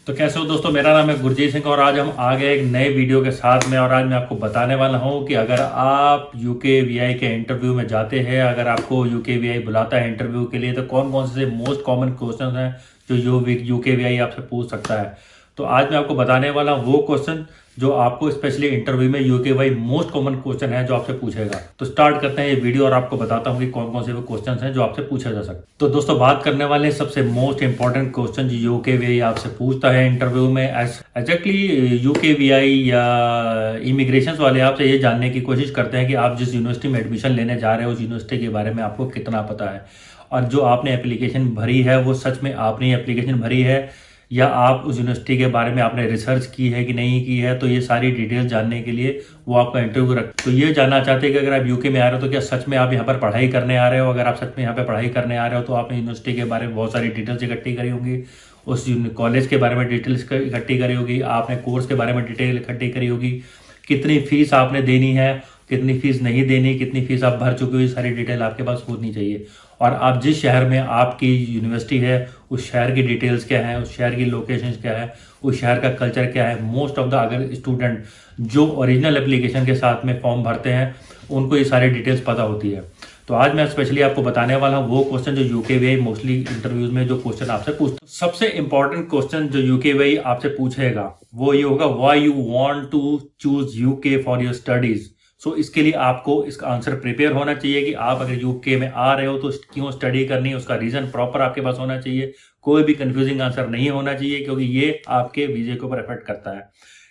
तो कैसे हो दोस्तों, मेरा नाम है गुरजीत सिंह और आज हम आ गए एक नए वीडियो के साथ में। और आज मैं आपको बताने वाला हूं कि अगर आप यूके वीआई के इंटरव्यू में जाते हैं, अगर आपको यूके वीआई बुलाता है इंटरव्यू के लिए, तो कौन कौन से मोस्ट कॉमन क्वेश्चन हैं जो यूके वीआई आपसे पूछ सकता है। तो आज मैं आपको बताने वाला हूं वो क्वेश्चन जो आपको स्पेशली इंटरव्यू में UK why most common question है जो आपसे पूछेगा। तो स्टार्ट करते हैं ये वीडियो और आपको बताता हूँ कि कौन कौन से वो क्वेश्चन हैं जो आपसे पूछा जा सकता है। तो दोस्तों बात करने वाले सबसे मोस्ट इंपॉर्टेंट क्वेश्चन जो यूके वीआई आपसे पूछता है इंटरव्यू में। एग्जैक्टली यूके वीआई या इमिग्रेशन वाले आपसे ये जानने की कोशिश करते हैं कि आप जिस यूनिवर्सिटी में एडमिशन लेने जा रहे हो उस यूनिवर्सिटी के बारे में आपको कितना पता है, और जो आपने एप्लीकेशन भरी है वो सच में आपने एप्लीकेशन भरी है या आप उस यूनिवर्सिटी के बारे में आपने रिसर्च की है कि नहीं की है। तो ये सारी डिटेल्स जानने के लिए वो आपका इंटरव्यू रख, तो ये जानना चाहते हैं कि अगर आप यूके में आ रहे हो तो क्या सच में आप यहाँ पर पढ़ाई करने आ रहे हो। अगर आप सच में यहाँ पर पढ़ाई करने आ रहे हो तो आपने यूनिवर्सिटी के बारे में बहुत सारी डिटेल्स इकट्ठी करी होंगी, उस कॉलेज के बारे में डिटेल्स इकट्ठी करी होगी, आपने कोर्स के बारे में डिटेल इकट्ठी करी होगी, कितनी फीस आपने देनी है, कितनी फीस नहीं देनी, कितनी फीस आप भर चुके हो, ये सारी डिटेल आपके पास होनी चाहिए। और आप जिस शहर में आपकी यूनिवर्सिटी है उस शहर की डिटेल्स क्या है, उस शहर की लोकेशन क्या है, उस शहर का कल्चर क्या है। मोस्ट ऑफ द अगर स्टूडेंट जो ओरिजिनल एप्लीकेशन के साथ में फॉर्म भरते हैं उनको ये सारी डिटेल्स पता होती है। तो आज मैं स्पेशली आपको बताने वाला हूँ वो क्वेश्चन जो यूके वीआई मोस्टली इंटरव्यूज में जो क्वेश्चन आपसे पूछता है। सबसे इंपॉर्टेंट क्वेश्चन जो यूके वीआई आपसे पूछेगा वो ये होगा, why you want to choose UK for your studies. So इसके लिए आपको इसका आंसर प्रिपेयर होना चाहिए कि आप अगर यूके में आ रहे हो तो क्यों स्टडी करनी है, उसका रीजन प्रॉपर आपके पास होना चाहिए। कोई भी कंफ्यूजिंग आंसर नहीं होना चाहिए क्योंकि ये आपके वीजे के ऊपर इफेक्ट करता है।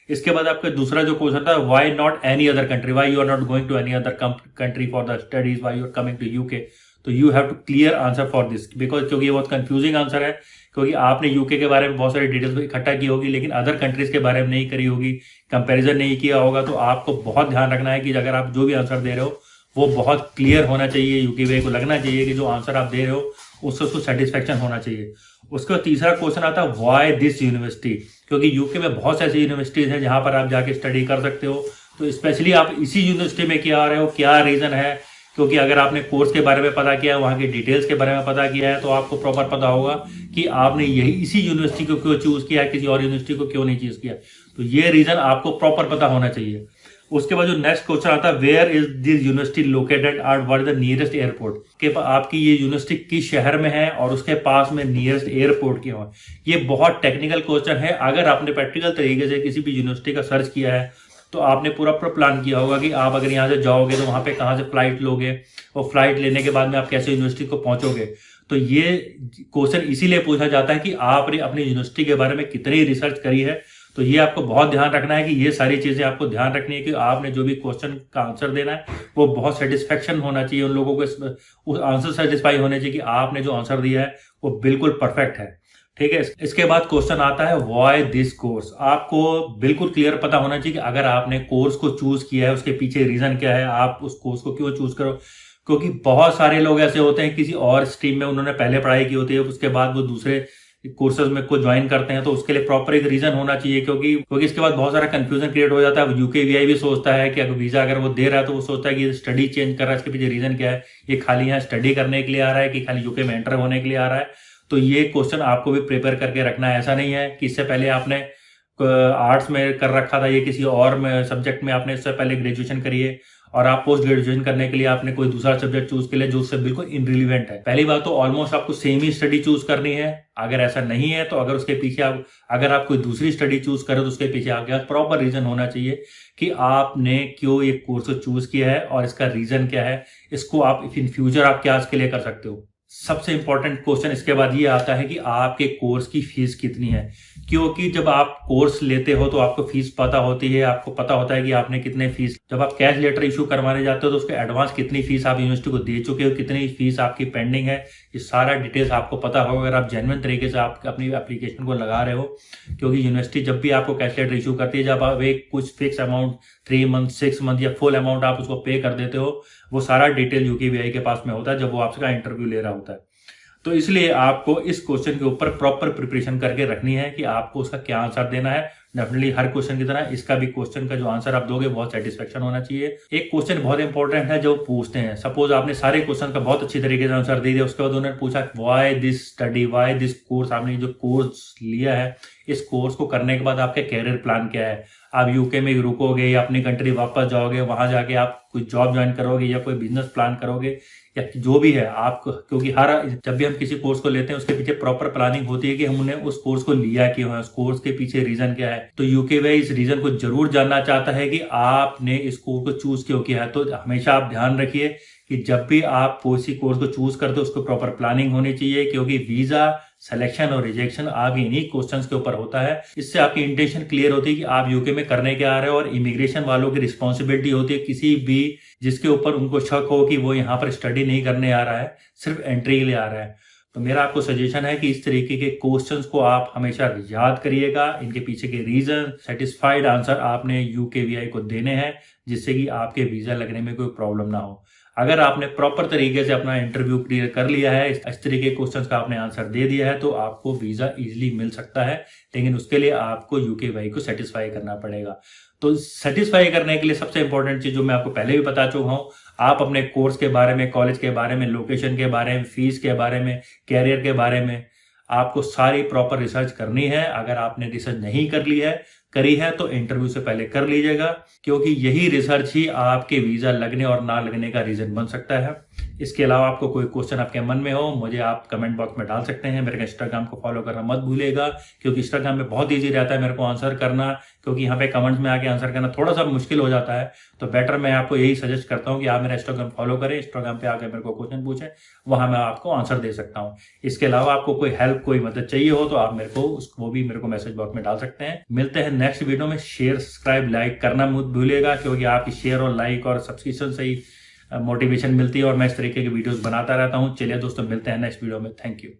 इसके बाद आपका दूसरा जो क्वेश्चन था, why not any other country, why you are not going to any other country for the studies, why you are coming to UK. तो you have to clear answer for this because क्योंकि ये बहुत confusing answer है, क्योंकि आपने UK के बारे में बहुत सारी डिटेल्स इकट्ठा की होगी लेकिन अदर कंट्रीज के बारे में नहीं करी होगी, कंपैरिजन नहीं किया होगा। तो आपको बहुत ध्यान रखना है कि अगर आप जो भी आंसर दे रहे हो वो बहुत क्लियर होना चाहिए, यूके वे को लगना चाहिए कि जो आंसर आप दे रहे हो उससे उसको सेटिस्फेक्शन होना चाहिए। उसके बाद तीसरा क्वेश्चन आता है, व्हाई दिस यूनिवर्सिटी, क्योंकि यूके में बहुत ऐसी यूनिवर्सिटीज हैं जहां पर आप जाके स्टडी कर सकते हो। तो स्पेशली आप इसी यूनिवर्सिटी में क्या आ रहे हो, क्या रीजन है, क्योंकि अगर आपने कोर्स के बारे में पता किया है, वहाँ की डिटेल्स के बारे में पता किया है, तो आपको प्रॉपर पता होगा कि आपने यही इसी यूनिवर्सिटी को क्यों चूज किया है, किसी और यूनिवर्सिटी को क्यों नहीं चूज किया। तो ये रीजन आपको प्रॉपर पता होना चाहिए। उसके बाद जो नेक्स्ट क्वेश्चन आता है, where is this university located and what is the nearest airport, के आपकी ये यूनिवर्सिटी किस शहर में है और उसके पास में नियरेस्ट एयरपोर्ट क्यों है। ये बहुत टेक्निकल क्वेश्चन है। अगर आपने प्रैक्टिकल तरीके से किसी भी यूनिवर्सिटी का सर्च किया है तो आपने पूरा प्लान किया होगा कि आप अगर यहाँ से जाओगे तो वहां पे कहाँ से फ्लाइट लोगे और फ्लाइट लेने के बाद में आप कैसे यूनिवर्सिटी को पहुंचोगे। तो ये क्वेश्चन इसीलिए पूछा जाता है कि आपने अपनी यूनिवर्सिटी के बारे में कितनी रिसर्च करी है। तो ये आपको बहुत ध्यान रखना है कि ये सारी चीजें आपको ध्यान रखनी है कि आपने जो भी क्वेश्चन का आंसर देना है वो बहुत सेटिस्फेक्शन होना चाहिए, उन लोगों को उस आंसर सेटिस्फाई होने चाहिए कि आपने जो आंसर दिया है वो बिल्कुल परफेक्ट है। ठीक है। इसके बाद क्वेश्चन आता है, व्हाई दिस कोर्स। आपको बिल्कुल क्लियर पता होना चाहिए कि अगर आपने कोर्स को चूज किया है उसके पीछे रीजन क्या है, आप उस कोर्स को क्यों चूज करो। क्योंकि बहुत सारे लोग ऐसे होते हैं किसी और स्ट्रीम में उन्होंने पहले पढ़ाई की होती है, उसके बाद वो दूसरे कोर्सेज में को ज्वाइन करते हैं, तो उसके लिए प्रॉपर एक रीजन होना चाहिए। क्योंकि इसके बाद बहुत सारा कंफ्यूजन क्रिएट हो जाता है। यूके वीआई भी सोचता है कि अगर वीजा अगर वो दे रहा है तो वो सोचता है कि स्टडी चेंज कर रहा है, इसके पीछे रीजन क्या है, ये खाली यहाँ स्टडी करने के लिए आ रहा है कि खाली यूके में एंटर होने के लिए आ रहा है। तो ये क्वेश्चन आपको भी प्रिपेयर करके रखना है। ऐसा नहीं है कि इससे पहले आपने आर्ट्स में कर रखा था, ये किसी और में सब्जेक्ट में आपने इससे पहले ग्रेजुएशन करी है और आप पोस्ट ग्रेजुएशन करने के लिए आपने कोई दूसरा सब्जेक्ट चूज कर लिया जो उससे बिल्कुल इनरिलीवेंट है। पहली बात तो ऑलमोस्ट आपको सेम ही स्टडी चूज करनी है। अगर ऐसा नहीं है तो अगर उसके पीछे अगर आप कोई दूसरी स्टडी चूज करें तो उसके पीछे आपके पास प्रॉपर रीजन होना चाहिए कि आपने क्यों ये कोर्स चूज किया है और इसका रीजन क्या है, इसको आप इन फ्यूचर आप क्या इसके लिए कर सकते हो। सबसे इंपॉर्टेंट क्वेश्चन इसके बाद ये आता है कि आपके कोर्स की फीस कितनी है, क्योंकि जब आप कोर्स लेते हो तो आपको फीस पता होती है, आपको पता होता है कि आपने कितने फीस, जब आप कैश लेटर इशू करवाने जाते हो तो उसके एडवांस कितनी फीस आप यूनिवर्सिटी को दे चुके हो, कितनी फीस आपकी पेंडिंग है, ये सारा डिटेल्स आपको पता होगा अगर आप जेन्युइन तरीके से आप अपनी एप्लीकेशन को लगा रहे हो। क्योंकि यूनिवर्सिटी जब भी आपको कैश लेटर इशू करती है, जब आप एक कुछ फिक्स अमाउंट 3 मंथ 6 मंथ या फुल अमाउंट आप उसको पे कर देते हो, वो सारा डिटेल यूके वीआई के पास में होता है जब वो आपका इंटरव्यू ले रहा होता है। तो इसलिए आपको इस क्वेश्चन के ऊपर प्रॉपर प्रिपरेशन करके रखनी है कि आपको उसका क्या आंसर देना है। डेफिनेटली हर क्वेश्चन की तरह इसका भी क्वेश्चन का जो आंसर आप दोगे बहुत सेटिस्फेक्शन होना चाहिए। एक क्वेश्चन बहुत इंपॉर्टेंट है जो पूछते हैं, सपोज आपने सारे क्वेश्चन का बहुत अच्छी तरीके से आंसर दे दिया, उसके बाद उन्होंने पूछा why this study, why this course, आपने जो कोर्स लिया है इस कोर्स को करने के बाद आपका कैरियर प्लान क्या है, आप यूके में रुकोगे या अपनी कंट्री वापस जाओगे, वहां जाके आप कोई जॉब ज्वाइन करोगे या कोई बिजनेस प्लान करोगे या जो भी है आप, क्योंकि जब भी हम किसी कोर्स को लेते हैं उसके पीछे प्रॉपर प्लानिंग होती है कि हमने उस कोर्स को लिया क्यों है, उस कोर्स के पीछे रीजन क्या है। तो यूकेवीआई इस रीजन को जरूर जानना चाहता है कि आपने इस कोर्स को चूज क्यों किया है। तो हमेशा आप ध्यान रखिए कि जब भी आप किसी कोर्स को चूज करते हो उसको प्रॉपर प्लानिंग होनी चाहिए, क्योंकि वीजा सिलेक्शन और रिजेक्शन आगे इन्हीं क्वेश्चंस के ऊपर होता है। इससे आपकी इंटेंशन क्लियर होती है कि आप यूके में करने के आ रहे हो, और इमिग्रेशन वालों की रिस्पॉन्सिबिलिटी होती है किसी भी जिसके ऊपर उनको शक हो कि वो यहाँ पर स्टडी नहीं करने आ रहा है, सिर्फ एंट्री के लिए आ रहा है। तो मेरा आपको सजेशन है कि इस तरीके के क्वेश्चंस को आप हमेशा याद करिएगा, इनके पीछे के रीजन, सेटिस्फाइड आंसर आपने यूकेवीआई को देने हैं, जिससे कि आपके वीजा लगने में कोई प्रॉब्लम ना हो। अगर आपने प्रॉपर तरीके से अपना इंटरव्यू क्लियर कर लिया है, इस तरीके के क्वेश्चंस का आपने आंसर दे दिया है, तो आपको वीजा इजीली मिल सकता है। लेकिन उसके लिए आपको यूकेवीआई को सेटिस्फाई करना पड़ेगा। तो सेटिस्फाई करने के लिए सबसे इंपॉर्टेंट चीज जो मैं आपको पहले भी बता चुका हूं, आप अपने कोर्स के बारे में, कॉलेज के बारे में, लोकेशन के बारे में, फीस के बारे में, कैरियर के बारे में आपको सारी प्रॉपर रिसर्च करनी है। अगर आपने रिसर्च नहीं करी है तो इंटरव्यू से पहले कर लीजिएगा, क्योंकि यही रिसर्च ही आपके वीजा लगने और ना लगने का रीजन बन सकता है। इसके अलावा आपको कोई क्वेश्चन आपके मन में हो, मुझे आप कमेंट बॉक्स में डाल सकते हैं। मेरे इंस्टाग्राम को फॉलो करना मत भूलिएगा, क्योंकि इंस्टाग्राम में बहुत ईजी रहता है मेरे को आंसर करना, क्योंकि यहाँ पे कमेंट्स में आके आंसर करना थोड़ा सा मुश्किल हो जाता है। तो बेटर मैं आपको यही सजेस्ट करता हूँ कि आप मेरा इंस्टाग्राम फॉलो करें, इंस्टाग्राम पे आके मेरे को क्वेश्चन पूछें, वहां मैं आपको आंसर दे सकता हूँ। इसके अलावा आपको कोई हेल्प, कोई मदद चाहिए हो तो आप मेरे को वो भी मेरे को मैसेज बॉक्स में डाल सकते हैं। मिलते हैं नेक्स्ट वीडियो में। शेयर, सब्सक्राइब, लाइक करना मत भूलिएगा, क्योंकि आपकी शेयर और लाइक और सब्सक्रिप्शन से ही मोटिवेशन मिलती है और मैं इस तरीके की वीडियोस बनाता रहता हूँ। चलिए दोस्तों, मिलते हैं नेक्स्ट वीडियो में। Thank you.